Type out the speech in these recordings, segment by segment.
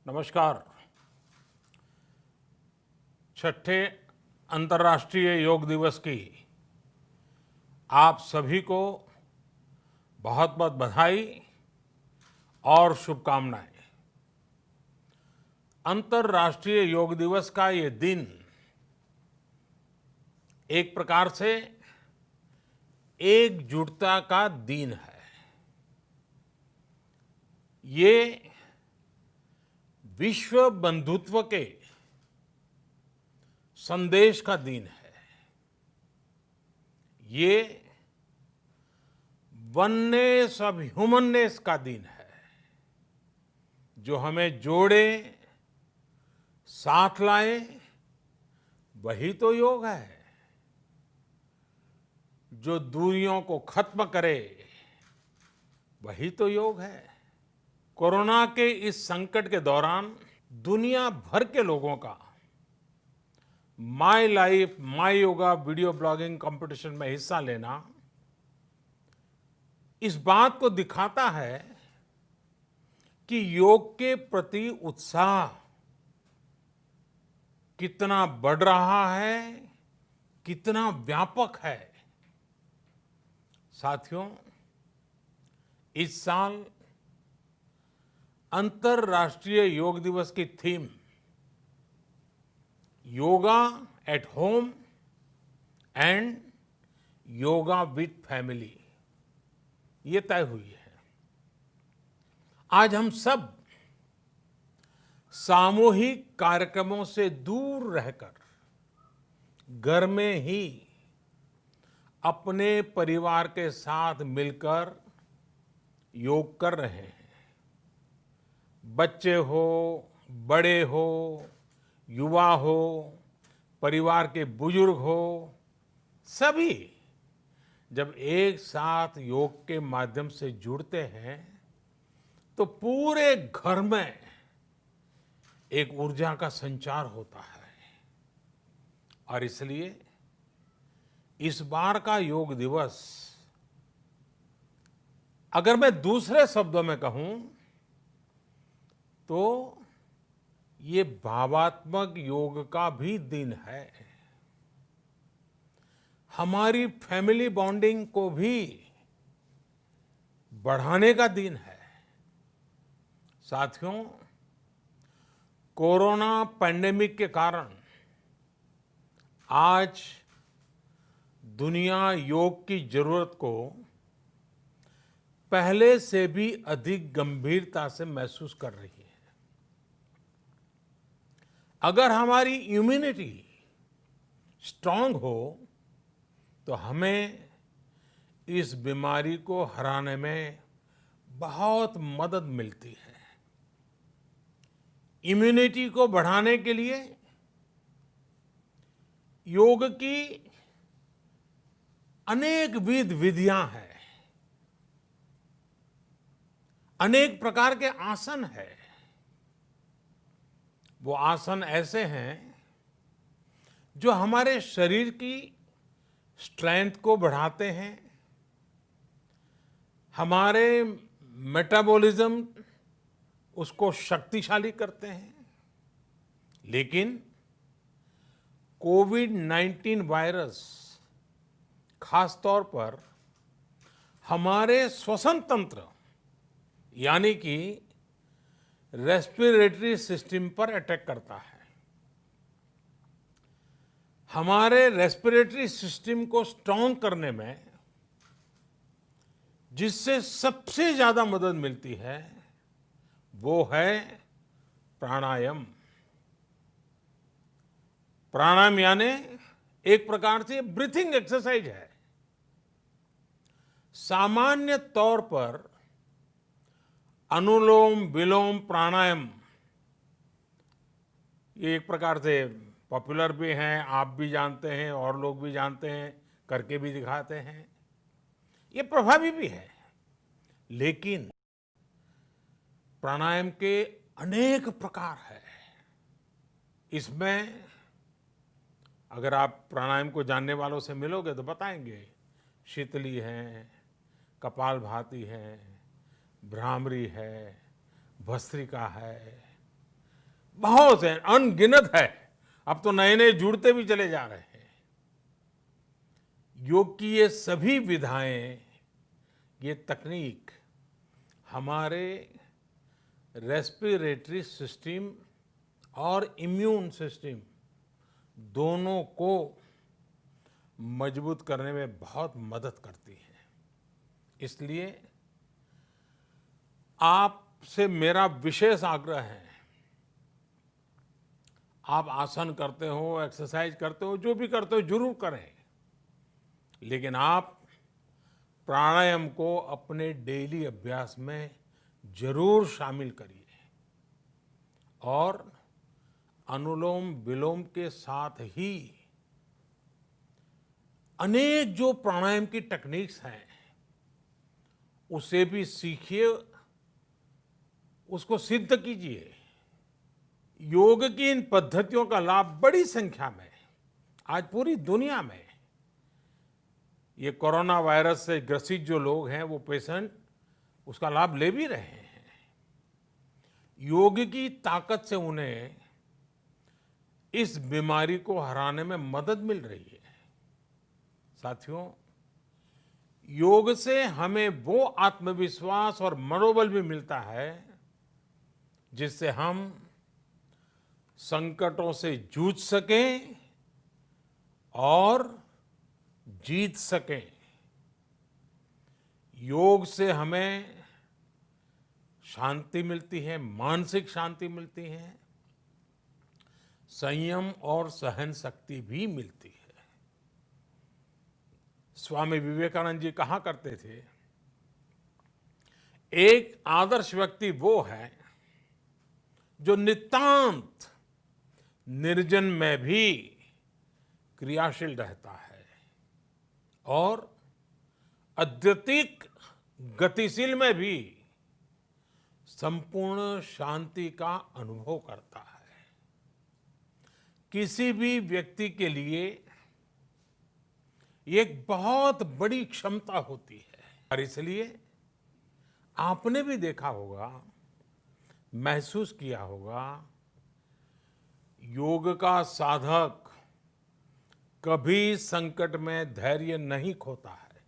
नमस्कार। छठे अंतर्राष्ट्रीय योग दिवस की आप सभी को बहुत बहुत बधाई और शुभकामनाएं। अंतर्राष्ट्रीय योग दिवस का ये दिन एक प्रकार से एकजुटता का दिन है। ये विश्व बंधुत्व के संदेश का दिन है। ये वननेस ऑफ ह्यूमननेस का दिन है, जो हमें जोड़े, साथ लाए, वही तो योग है। जो दूरियों को खत्म करे, वही तो योग है। कोरोना के इस संकट के दौरान दुनिया भर के लोगों का my life my yoga video blogging competition में हिस्सा लेना इस बात को दिखाता है कि योग के प्रति उत्साह कितना बढ़ रहा है, कितना व्यापक है। साथियों, इस साल अंतर्राष्ट्रीय योग दिवस की theme yoga at home and yoga with family ये तय हुई है। आज हम सब सामूहिक कार्यक्रमों से दूर रहकर घर में ही अपने परिवार के साथ मिलकर योग कर रहे हैं। बच्चे हो, बड़े हो, युवा हो, परिवार के बुजुर्ग हो, सभी जब एक साथ योग के माध्यम से जुड़ते हैं तो पूरे घर में एक ऊर्जा का संचार होता है। और इसलिए इस बार का योग दिवस, अगर मैं दूसरे शब्दों में कहूं तो ये भावात्मक योग का भी दिन है। हमारी फैमिली बॉन्डिंग को भी बढ़ाने का दिन है। साथियों, कोरोना पैंडेमिक के कारण आज दुनिया योग की जरूरत को पहले से भी अधिक गंभीरता से महसूस कर रही है। अगर हमारी इम्यूनिटी स्ट्रांग हो तो हमें इस बीमारी को हराने में बहुत मदद मिलती है। इम्यूनिटी को बढ़ाने के लिए योग की अनेक विधियां हैं, अनेक प्रकार के आसन हैं। वो आसन ऐसे हैं जो हमारे शरीर की स्ट्रेंथ को बढ़ाते हैं, हमारे मेटाबॉलिज्म उसको शक्तिशाली करते हैं। लेकिन कोविड-19 वायरस खास तौर पर हमारे श्वसन तंत्र यानी कि रेस्पिरेटरी सिस्टम पर अटैक करता है। हमारे रेस्पिरेटरी सिस्टम को स्ट्रांग करने में जिससे सबसे ज्यादा मदद मिलती है वो है प्राणायाम। प्राणायाम यानी एक प्रकार से ब्रीथिंग एक्सरसाइज है। सामान्य तौर पर अनुलोम विलोम प्राणायाम ये एक प्रकार से पॉपुलर भी हैं, आप भी जानते हैं और लोग भी जानते हैं, करके भी दिखाते हैं। ये प्रभावी भी है। लेकिन प्राणायाम के अनेक प्रकार हैं। इसमें अगर आप प्राणायाम को जानने वालों से मिलोगे तो बताएंगे। शीतली है, कपालभाति है, भ्रामरी है, भस्त्रिका है, बहुत है, अनगिनत है। अब तो नए नए जुड़ते भी चले जा रहे हैं। योग की ये सभी विधाएं, ये तकनीक हमारे रेस्पिरेटरी सिस्टम और इम्यून सिस्टम दोनों को मजबूत करने में बहुत मदद करती है। इसलिए आपसे मेरा विशेष आग्रह है, आप आसन करते हो, एक्सरसाइज करते हो, जो भी करते हो जरूर करें, लेकिन आप प्राणायाम को अपने डेली अभ्यास में जरूर शामिल करिए और अनुलोम विलोम के साथ ही अनेक जो प्राणायाम की टेक्निक्स हैं उसे भी सीखिए, उसको सिद्ध कीजिए। योग की इन पद्धतियों का लाभ बड़ी संख्या में आज पूरी दुनिया में, ये कोरोना वायरस से ग्रसित जो लोग हैं, वो पेशेंट उसका लाभ ले भी रहे हैं। योग की ताकत से उन्हें इस बीमारी को हराने में मदद मिल रही है। साथियों, योग से हमें वो आत्मविश्वास और मनोबल भी मिलता है जिससे हम संकटों से जूझ सकें और जीत सकें। योग से हमें शांति मिलती है, मानसिक शांति मिलती है, संयम और सहन शक्ति भी मिलती है। स्वामी विवेकानंद जी कहा करते थे, एक आदर्श व्यक्ति वो है जो नितांत निर्जन में भी क्रियाशील रहता है और अत्यधिक गतिशील में भी संपूर्ण शांति का अनुभव करता है। किसी भी व्यक्ति के लिए ये एक बहुत बड़ी क्षमता होती है और इसलिए आपने भी देखा होगा, महसूस किया होगा, योग का साधक कभी संकट में धैर्य नहीं खोता है।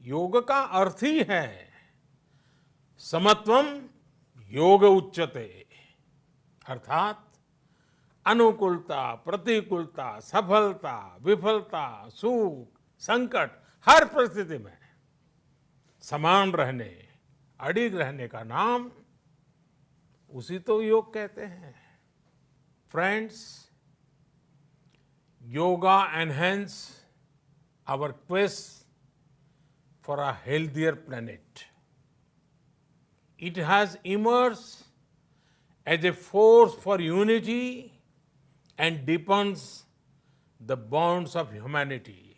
योग का अर्थ ही है समत्वम योग उच्यते, अर्थात अनुकूलता, प्रतिकूलता, सफलता, विफलता, सुख, संकट, हर परिस्थिति में समान रहने, अडिग रहने का नाम उसी तो योग कहते हैं। Friends, yoga enhance our quest for a healthier planet. It has emerged as a force for unity and deepens the bonds of humanity.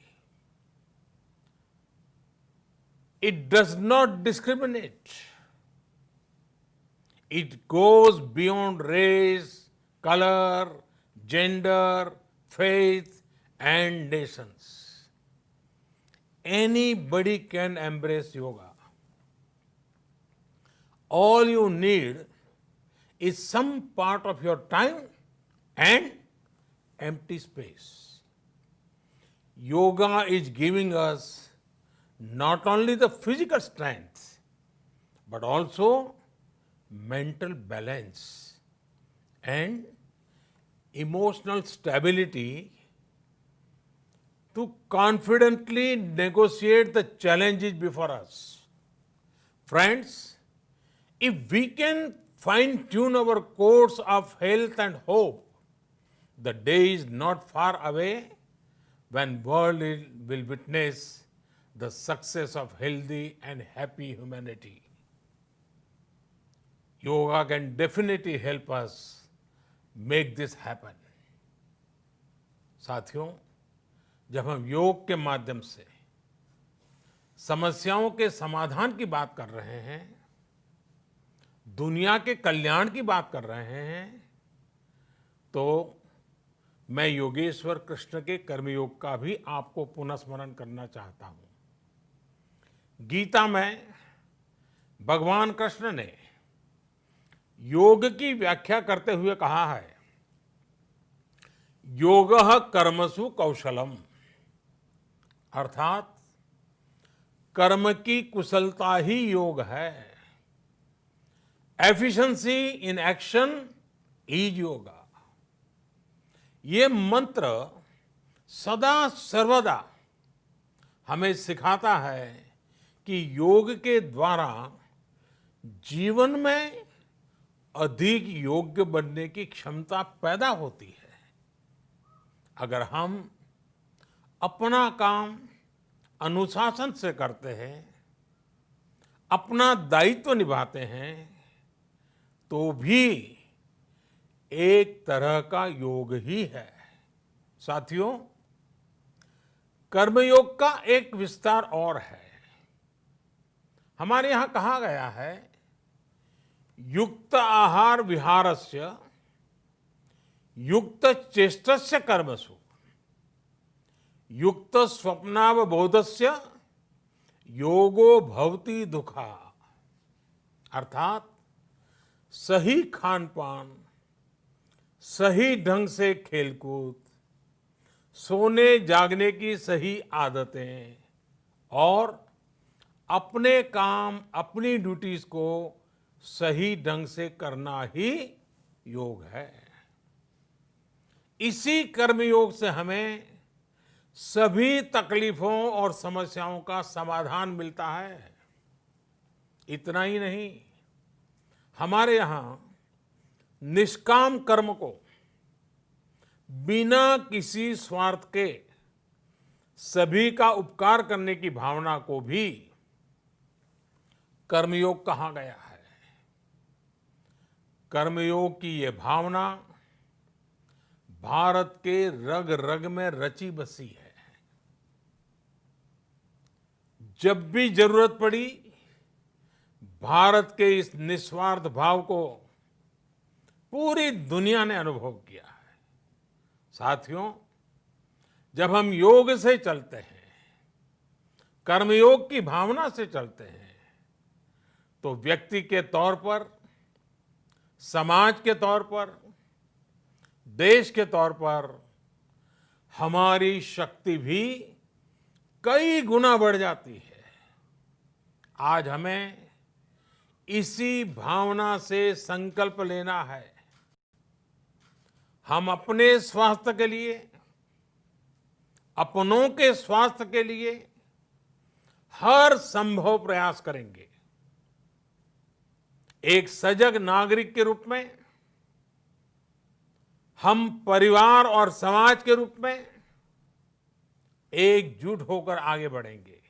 It does not discriminate. It goes beyond race, color, gender, faith and nations. Anybody can embrace yoga. All you need is some part of your time and empty space. Yoga is giving us not only the physical strength, but also mental balance and emotional stability to confidently negotiate the challenges before us. Friends, if we can fine-tune our course of health and hope, the day is not far away when world will witness the success of healthy and happy humanity. Yoga can definitely help us make this happen. साथियों, जब हम योग के माध्यम से समस्याओं के समाधान की बात कर रहे हैं, दुनिया के कल्याण की बात कर रहे हैं, तो मैं योगेश्वर कृष्ण के कर्मयोग का भी आपको पुनः स्मरण करना चाहता हूं। गीता में भगवान कृष्ण ने योग की व्याख्या करते हुए कहा है, योगः कर्मसु कौशलम, अर्थात कर्म की कुशलता ही योग है। Efficiency in action is yoga. ये मंत्र सदा सर्वदा हमें सिखाता है कि योग के द्वारा जीवन में अधिक योग्य बनने की क्षमता पैदा होती है। अगर हम अपना काम अनुशासन से करते हैं, अपना दायित्व निभाते हैं, तो भी एक तरह का योग ही है। साथियों, कर्मयोग का एक विस्तार और है। हमारे यहां कहा गया है, युक्त आहार विहारस्य युक्त चेष्टस्य कर्मसु युक्त स्वप्नावबोधस्य योगो भवति दुखा। अर्थात सही खान पान, सही ढंग से खेलकूद, सोने जागने की सही आदतें और अपने काम, अपनी ड्यूटीज को सही ढंग से करना ही योग है। इसी कर्मयोग से हमें सभी तकलीफों और समस्याओं का समाधान मिलता है। इतना ही नहीं, हमारे यहां निष्काम कर्म को बिना किसी स्वार्थ के सभी का उपकार करने की भावना को भी कर्मयोग कहा गया है। कर्मयोग की ये भावना भारत के रग रग में रची बसी है। जब भी जरूरत पड़ी, भारत के इस निस्वार्थ भाव को पूरी दुनिया ने अनुभव किया है। साथियों, जब हम योग से चलते हैं, कर्मयोग की भावना से चलते हैं, तो व्यक्ति के तौर पर, समाज के तौर पर, देश के तौर पर हमारी शक्ति भी कई गुना बढ़ जाती है। आज हमें इसी भावना से संकल्प लेना है। हम अपने स्वास्थ्य के लिए, अपनों के स्वास्थ्य के लिए हर संभव प्रयास करेंगे। एक सजग नागरिक के रूप में हम परिवार और समाज के रूप में एकजुट होकर आगे बढ़ेंगे।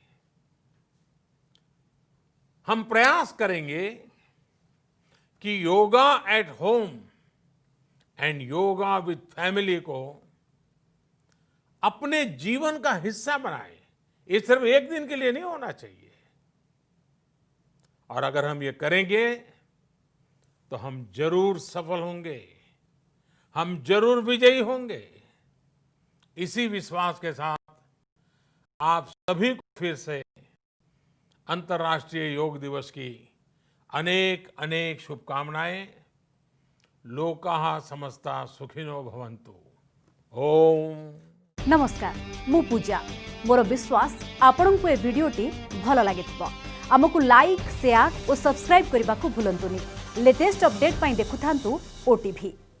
हम प्रयास करेंगे कि yoga at home and yoga with family को अपने जीवन का हिस्सा बनाएं। ये सिर्फ एक दिन के लिए नहीं होना चाहिए। और अगर हम ये करेंगे तो हम जरूर सफल होंगे, हम जरूर विजयी होंगे। इसी विश्वास के साथ आप सभी को फिर से अंतर्राष्ट्रीय योग दिवस की अनेक अनेक शुभकामनाएं। लोकाः समस्ता सुखिनो भवन्तु। ओम नमस्कार, मु पूजा। मोर विश्वास आपन को ए वीडियोटी भल लगे। आमको लाइक, शेयर और सब्सक्राइब करने को भूलंतुनि। लेटेस्ट अपडेट पाई देखुथांतु ओटीवी।